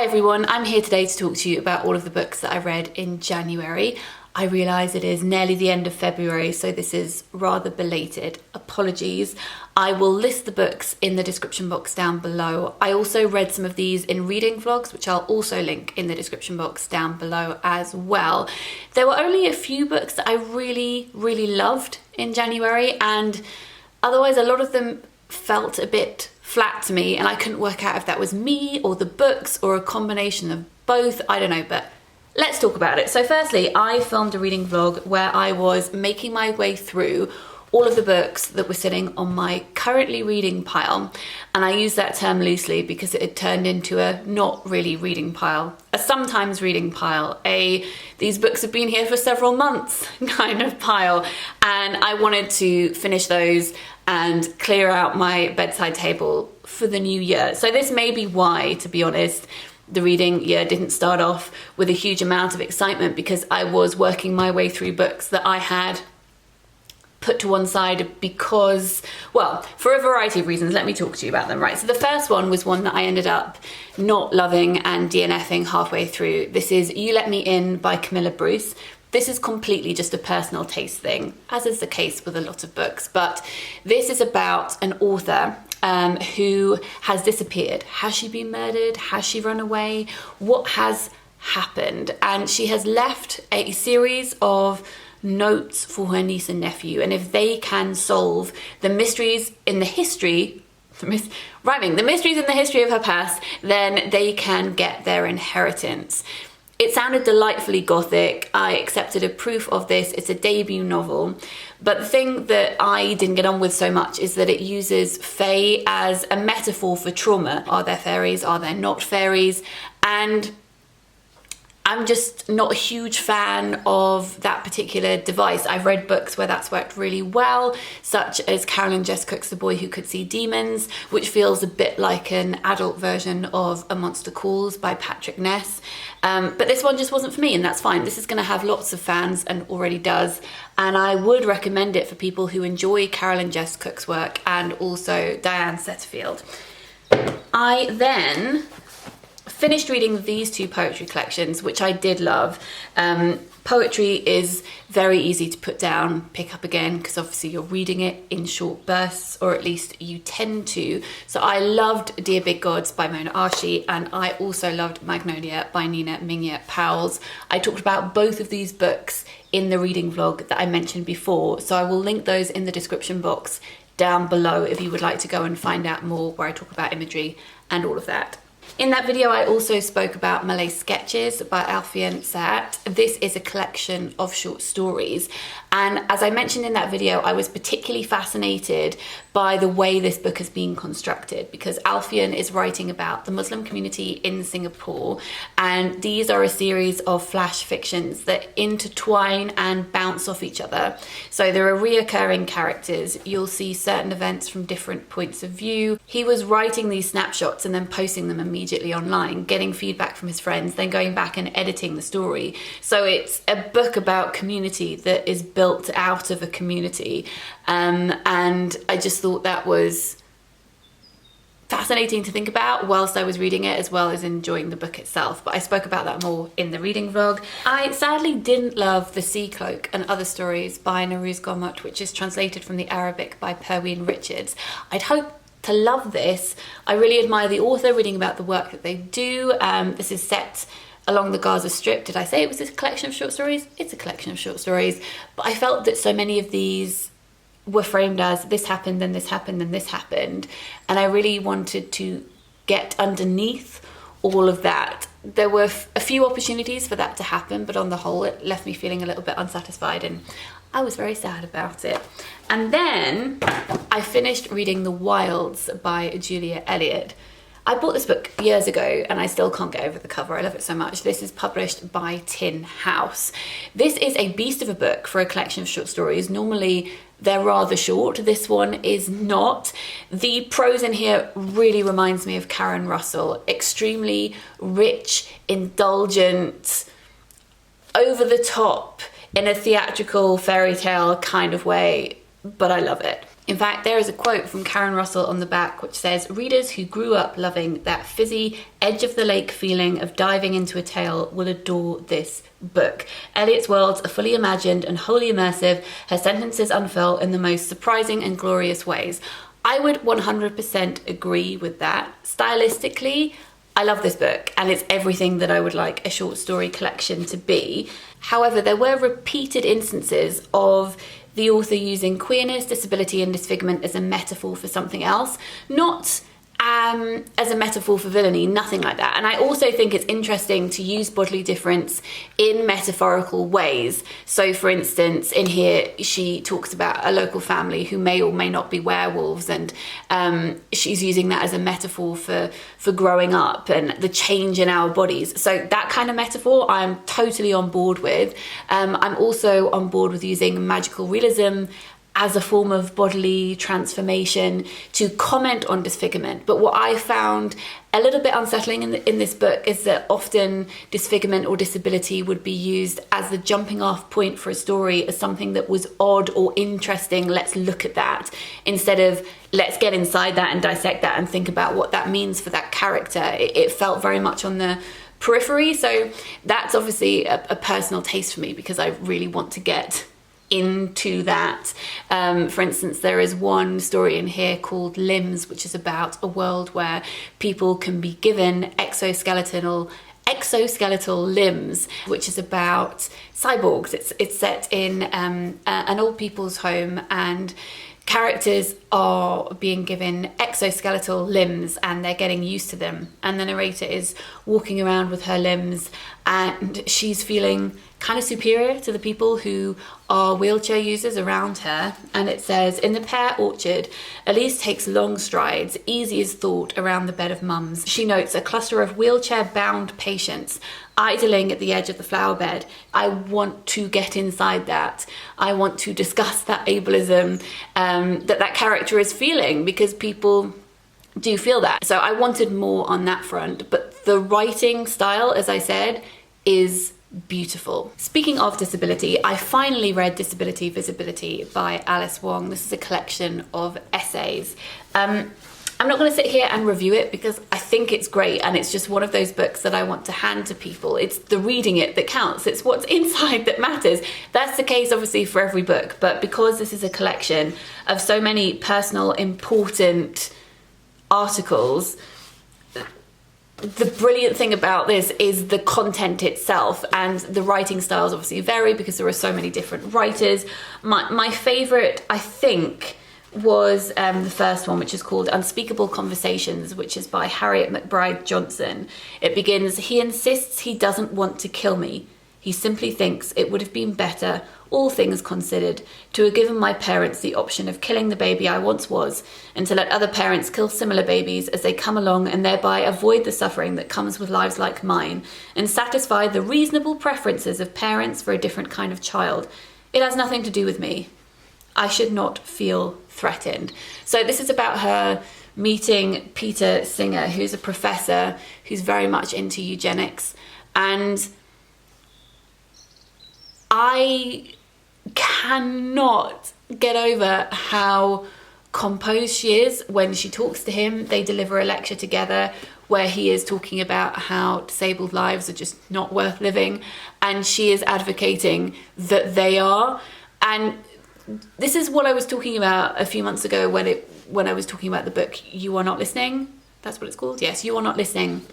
Hi everyone, I'm here today to talk to you about all of the books that I read in January. I realise it is nearly the end of February, so this is rather belated. Apologies. I will list the books in the description box down below. I also read some of these in reading vlogs, which I'll also link in the description box down below as well. There were only a few books that I really loved in January, and otherwise a lot of them felt a bit flat to me, and I couldn't work out if that was me or the books or a combination of both. I don't know, but let's talk about it. So firstly, I filmed a reading vlog where I was making my way through all of the books that were sitting on my currently reading pile, and I use that term loosely because it had turned into a not really reading pile, a sometimes reading pile, these books have been here for several months kind of pile, and I wanted to finish those and clear out my bedside table for the new year. So this may be why, to be honest, the reading year didn't start off with a huge amount of excitement, because I was working my way through books that I had put to one side because, well, for a variety of reasons. Let me talk to you about them. Right, so the first one was one that I ended up not loving and DNFing halfway through. This is You Let Me In by Camilla Bruce. This is completely just a personal taste thing, as is the case with a lot of books, but this is about an author who has disappeared. Has she been murdered? Has she run away? What has happened? And she has left a series of notes for her niece and nephew, and if they can solve the mysteries in the history, the mysteries in the history of her past, then they can get their inheritance. It sounded delightfully gothic. I accepted a proof of this. It's a debut novel. But the thing that I didn't get on with so much is that it uses fae as a metaphor for trauma. Are there fairies? Are there not fairies? And I'm just not a huge fan of that particular device. I've read books where that's worked really well, such as Carolyn Jess Cook's The Boy Who Could See Demons, which feels a bit like an adult version of A Monster Calls by Patrick Ness. But this one just wasn't for me, and that's fine. This is going to have lots of fans and already does, and I would recommend it for people who enjoy Carolyn Jess Cook's work and also Diane Setterfield. I then finished reading these two poetry collections, which I did love. Poetry is very easy to put down, pick up again, because obviously you're reading it in short bursts, or at least you tend to. So I loved Dear Big Gods by Mona Arshi, and I also loved Magnolia by Mingya Powles. I talked about both of these books in the reading vlog that I mentioned before, so I will link those in the description box down below if you would like to go and find out more, where I talk about imagery and all of that. In that video, I also spoke about Malay Sketches by Alfian. This is a collection of short stories. And as I mentioned in that video, I was particularly fascinated by the way this book has been constructed, because Alfian is writing about the Muslim community in Singapore, and these are a series of flash fictions that intertwine and bounce off each other. So there are reoccurring characters. You'll see certain events from different points of view. He was writing these snapshots and then posting them immediately online, getting feedback from his friends, then going back and editing the story. So it's a book about community that is built out of a community, and I just thought that was fascinating to think about whilst I was reading it, as well as enjoying the book itself. But I spoke about that more in the reading vlog. I sadly didn't love The Sea Cloak and Other Stories by Nayrouz, which is translated from the Arabic by Perween Richards. I'd hoped to love this. I really admire the author, reading about the work that they do. This is set along the Gaza Strip. Did I say it was a collection of short stories? It's a collection of short stories, but I felt that so many of these were framed as this happened, then this happened, then this happened, and I really wanted to get underneath all of that. There were a few opportunities for that to happen, but on the whole it left me feeling a little bit unsatisfied, and I was very sad about it. And then I finished reading The Wilds by Julia Elliott. I bought this book years ago and I still can't get over the cover. I love it so much. This is published by Tin House. This is a beast of a book for a collection of short stories. Normally they're rather short. This one is not. The prose in here really reminds me of Karen Russell. Extremely rich, indulgent, over the top, in a theatrical fairy tale kind of way, but I love it. In fact, there is a quote from Karen Russell on the back which says, "Readers who grew up loving that fizzy, edge-of-the-lake feeling of diving into a tale will adore this book. Elliott's worlds are fully imagined and wholly immersive. Her sentences unfurl in the most surprising and glorious ways." I would 100% agree with that. Stylistically, I love this book, and it's everything that I would like a short story collection to be. However, there were repeated instances of the author using queerness, disability, and disfigurement as a metaphor for something else, not as a metaphor for villainy, nothing like that. And I also think it's interesting to use bodily difference in metaphorical ways. So for instance, in here, she talks about a local family who may or may not be werewolves, and she's using that as a metaphor for growing up and the change in our bodies. So that kind of metaphor I'm totally on board with. I'm also on board with using magical realism as a form of bodily transformation to comment on disfigurement. But what I found a little bit unsettling in this book is that often disfigurement or disability would be used as the jumping off point for a story, as something that was odd or interesting. Let's look at that, instead of let's get inside that and dissect that and think about what that means for that character. It felt very much on the periphery. So that's obviously a personal taste for me, because I really want to get into that. For instance, there is one story in here called Limbs, which is about a world where people can be given exoskeletal limbs, which is about cyborgs. It's set in an old people's home, and characters are being given exoskeletal limbs and they're getting used to them, and the narrator is walking around with her limbs and she's feeling kind of superior to the people who are wheelchair users around her. And it says, "In the pear orchard, Elise takes long strides, easy as thought, around the bed of mums. She notes a cluster of wheelchair-bound patients idling at the edge of the flower bed. I want to get inside that. I want to discuss that ableism that character is feeling, because people do feel that. So I wanted more on that front, but the writing style, as I said, is beautiful. Speaking of disability, I finally read Disability Visibility by Alice Wong. This is a collection of essays. I'm not going to sit here and review it because I think it's great, and it's just one of those books that I want to hand to people. It's the reading it that counts. It's what's inside that matters. That's the case obviously for every book, but because this is a collection of so many personal, important articles, the brilliant thing about this is the content itself, and the writing styles obviously vary because there are so many different writers. My favourite, I think, was the first one, which is called Unspeakable Conversations, which is by Harriet McBride Johnson. It begins, "He insists he doesn't want to kill me. He simply thinks it would have been better, all things considered, to have given my parents the option of killing the baby I once was, and to let other parents kill similar babies as they come along, and thereby avoid the suffering that comes with lives like mine, and satisfy the reasonable preferences of parents for a different kind of child. It has nothing to do with me. I should not feel threatened." So this is about her meeting Peter Singer, who's a professor who's very much into eugenics. And I cannot get over how composed she is when she talks to him. They deliver a lecture together where he is talking about how disabled lives are just not worth living, and she is advocating that they are. And this is what I was talking about a few months ago when I was talking about the book You Are Not Listening. That's what it's called. Yes, You Are Not Listening.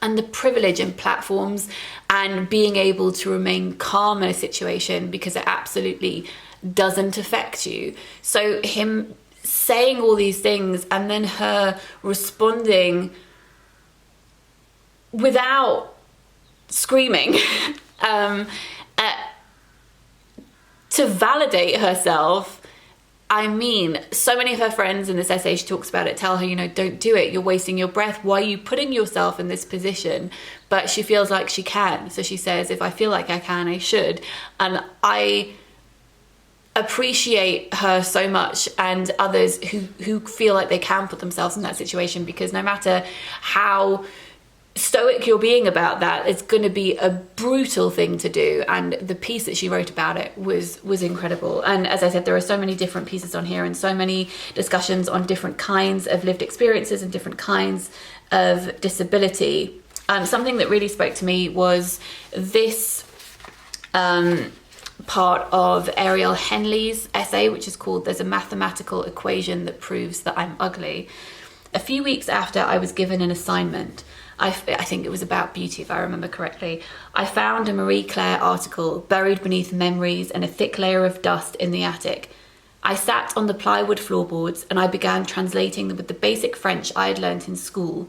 And the privilege and platforms and being able to remain calm in a situation because it absolutely doesn't affect you. So him saying all these things and then her responding without screaming to validate herself. I mean, so many of her friends in this essay, she talks about it, tell her, don't do it, you're wasting your breath, why are you putting yourself in this position? But she feels like she can. So she says, if I feel like I can, I should. And I appreciate her so much, and others who feel like they can put themselves in that situation, because no matter how stoic you're being about that, it's going to be a brutal thing to do. And the piece that she wrote about it was incredible. And as I said, there are so many different pieces on here and so many discussions on different kinds of lived experiences and different kinds of disability. Something that really spoke to me was this part of Ariel Henley's essay, which is called "There's a Mathematical Equation That Proves That I'm Ugly." A few weeks after I was given an assignment, I think it was about beauty, if I remember correctly, I found a Marie Claire article buried beneath memories and a thick layer of dust in the attic. I sat on the plywood floorboards and I began translating them with the basic French I had learnt in school.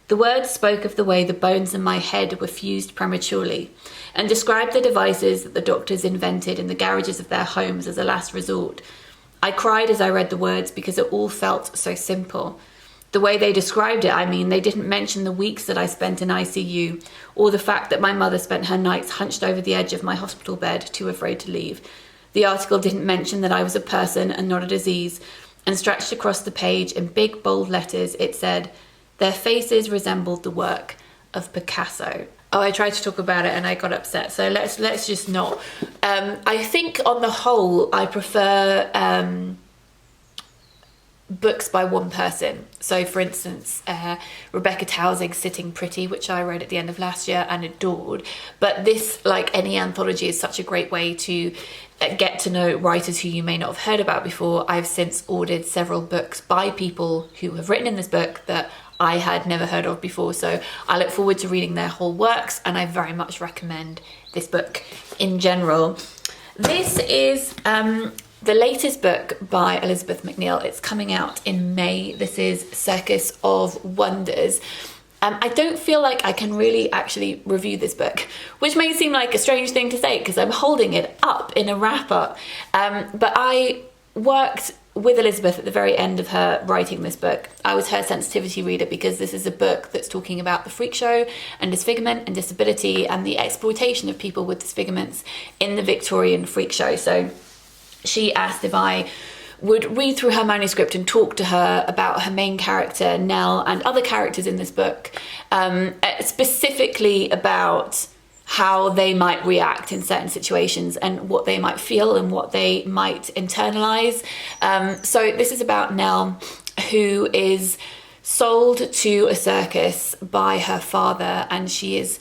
The words spoke of the way the bones in my head were fused prematurely and described the devices that the doctors invented in the garages of their homes as a last resort. I cried as I read the words because it all felt so simple. The way they described it, I mean, they didn't mention the weeks that I spent in ICU or the fact that my mother spent her nights hunched over the edge of my hospital bed, too afraid to leave. The article didn't mention that I was a person and not a disease, and stretched across the page in big bold letters it said, "Their faces resembled the work of Picasso." Oh, I tried to talk about it and I got upset, so let's just not. I think on the whole I prefer books by one person. So for instance, Rebecca Towsing's Sitting Pretty, which I read at the end of last year and adored. But this, like any anthology, is such a great way to get to know writers who you may not have heard about before. I've since ordered several books by people who have written in this book that I had never heard of before, so I look forward to reading their whole works, and I very much recommend this book in general. This is the latest book by Elizabeth McNeal. It's coming out in May. This is Circus of Wonders. I don't feel like I can really actually review this book, which may seem like a strange thing to say because I'm holding it up in a wrap-up. But I worked with Elizabeth at the very end of her writing this book. I was her sensitivity reader because this is a book that's talking about the freak show and disfigurement and disability and the exploitation of people with disfigurements in the Victorian freak show. So she asked if I would read through her manuscript and talk to her about her main character, Nell, and other characters in this book, specifically about how they might react in certain situations and what they might feel and what they might internalize. So this is about Nell, who is sold to a circus by her father, and she is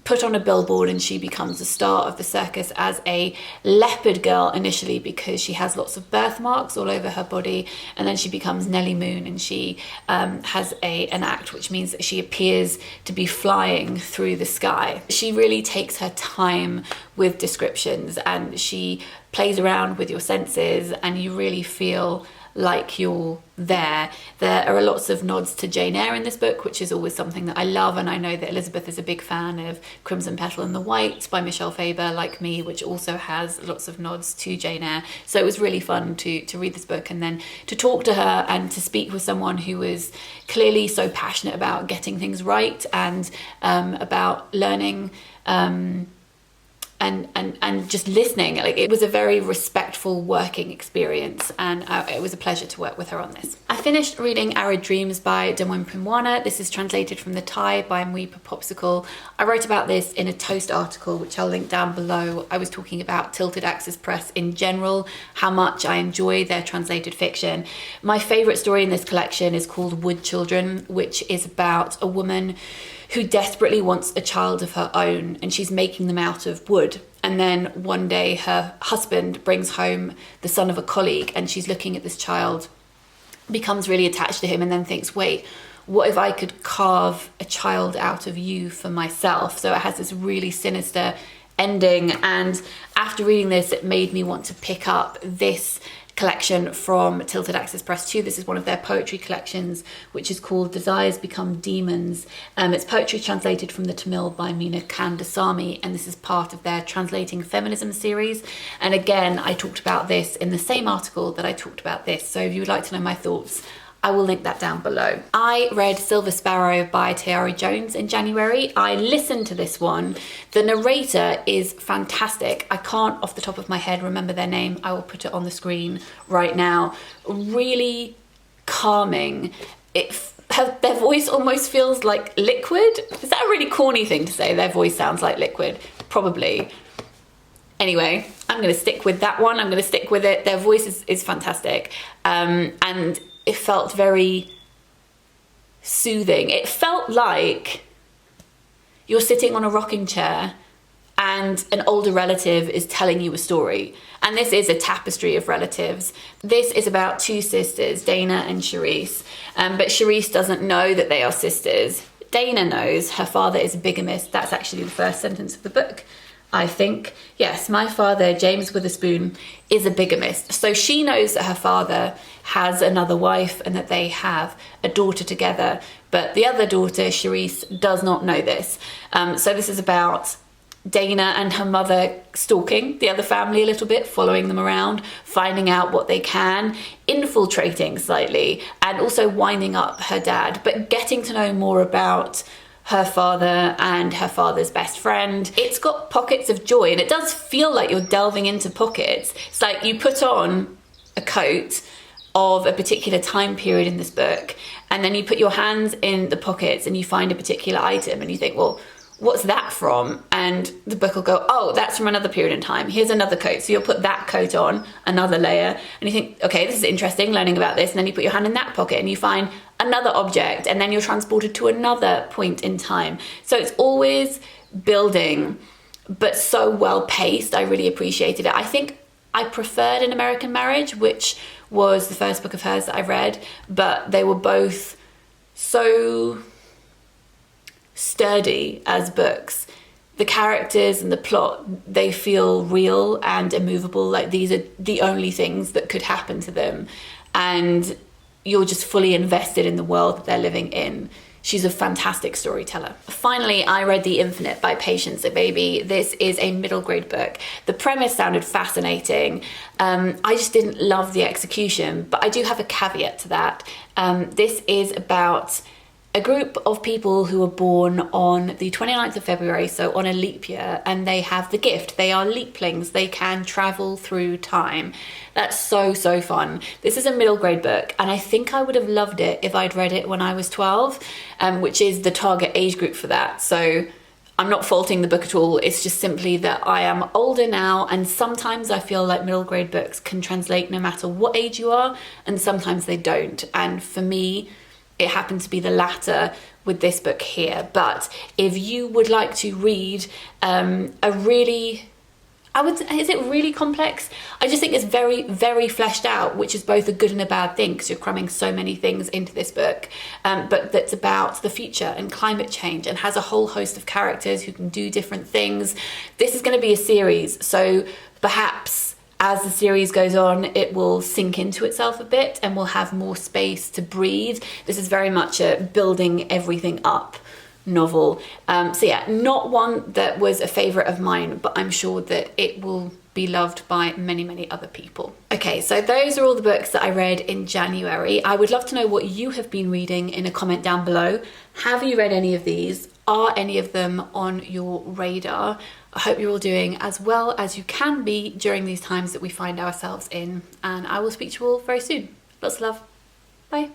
put on a billboard and she becomes the star of the circus as a leopard girl initially because she has lots of birthmarks all over her body, and then she becomes Nellie Moon and she has an act which means that she appears to be flying through the sky. She really takes her time with descriptions and she plays around with your senses and you really feel like you're there. There are lots of nods to Jane Eyre in this book, which is always something that I love, and I know that Elizabeth is a big fan of Crimson Petal and the White by Michelle Faber, like me, which also has lots of nods to Jane Eyre. So it was really fun to read this book and then to talk to her and to speak with someone who was clearly so passionate about getting things right and about learning and just listening. Like, it was a very respectful working experience, and it was a pleasure to work with her on this. I finished reading Arid Dreams by Pimwana. This is translated from the Thai by Mweepa Popsicle. I wrote about this in a Toast article, which I'll link down below. I was talking about Tilted Axis Press in general, how much I enjoy their translated fiction. My favourite story in this collection is called Wood Children, which is about a woman who desperately wants a child of her own, and she's making them out of wood. And then one day her husband brings home the son of a colleague, and she's looking at this child, becomes really attached to him, and then thinks, wait, what if I could carve a child out of you for myself? So it has this really sinister ending. And after reading this, it made me want to pick up this collection from Tilted Axis Press too. This is one of their poetry collections, which is called Desires Become Demons. It's poetry translated from the Tamil by Meena Kandasamy, and this is part of their Translating Feminisms series. And again, I talked about this in the same article that I talked about this, so if you would like to know my thoughts, I will link that down below. I read Silver Sparrow by Tayari Jones in January. I listened to this one. The narrator is fantastic. I can't off the top of my head remember their name. I will put it on the screen right now. Really calming. their voice almost feels like liquid. Is that a really corny thing to say? Their voice sounds like liquid? Probably. Anyway, I'm going to stick with that one. I'm going to stick with it. Their voice is fantastic. And it felt very soothing. It felt like you're sitting on a rocking chair and an older relative is telling you a story. And this is a tapestry of relatives. This is about two sisters, Dana and Charisse. But Charisse doesn't know that they are sisters. Dana knows her father is a bigamist. That's actually the first sentence of the book, I think. Yes, my father, James Witherspoon, is a bigamist. So she knows that her father has another wife and that they have a daughter together. But the other daughter, Charisse, does not know this. So this is about Dana and her mother stalking the other family a little bit, following them around, finding out what they can, infiltrating slightly, and also winding up her dad, but getting to know more about her father and her father's best friend. It's got pockets of joy, and it does feel like you're delving into pockets. It's like you put on a coat of a particular time period in this book, and then you put your hands in the pockets and you find a particular item and you think, well, what's that from? And the book will go, oh, that's from another period in time. Here's another coat. So you'll put that coat on, another layer, and you think, okay, this is interesting, learning about this. And then you put your hand in that pocket and you find another object, and then you're transported to another point in time. So it's always building, but so well paced. I really appreciated it. I think I preferred An American Marriage, which was the first book of hers that I read, but they were both so sturdy as books. The characters and the plot, they feel real and immovable, like these are the only things that could happen to them, and you're just fully invested in the world that they're living in. She's a fantastic storyteller. Finally, I read The Infinite by Patience Agbabi. This is a middle grade book. The premise sounded fascinating. I just didn't love the execution, but I do have a caveat to that. This is about a group of people who were born on the 29th of February, so on a leap year, and they have the gift. They are leaplings. They can travel through time. That's so, so fun. This is a middle grade book, and I think I would have loved it if I'd read it when I was 12, which is the target age group for that. So I'm not faulting the book at all. It's just simply that I am older now, and sometimes I feel like middle grade books can translate no matter what age you are, and sometimes they don't. And for me, it happened to be the latter with this book here. But if you would like to read a really, is it really complex? I just think it's very, very fleshed out, which is both a good and a bad thing because you're cramming so many things into this book, but that's about the future and climate change and has a whole host of characters who can do different things. This is going to be a series, so perhaps as the series goes on, it will sink into itself a bit and we'll have more space to breathe. This is very much a building everything up novel. So yeah, not one that was a favourite of mine, but I'm sure that it will be loved by many, many other people. Okay, so those are all the books that I read in January. I would love to know what you have been reading in a comment down below. Have you read any of these? Are any of them on your radar? I hope you're all doing as well as you can be during these times that we find ourselves in, and I will speak to you all very soon. Lots of love. Bye.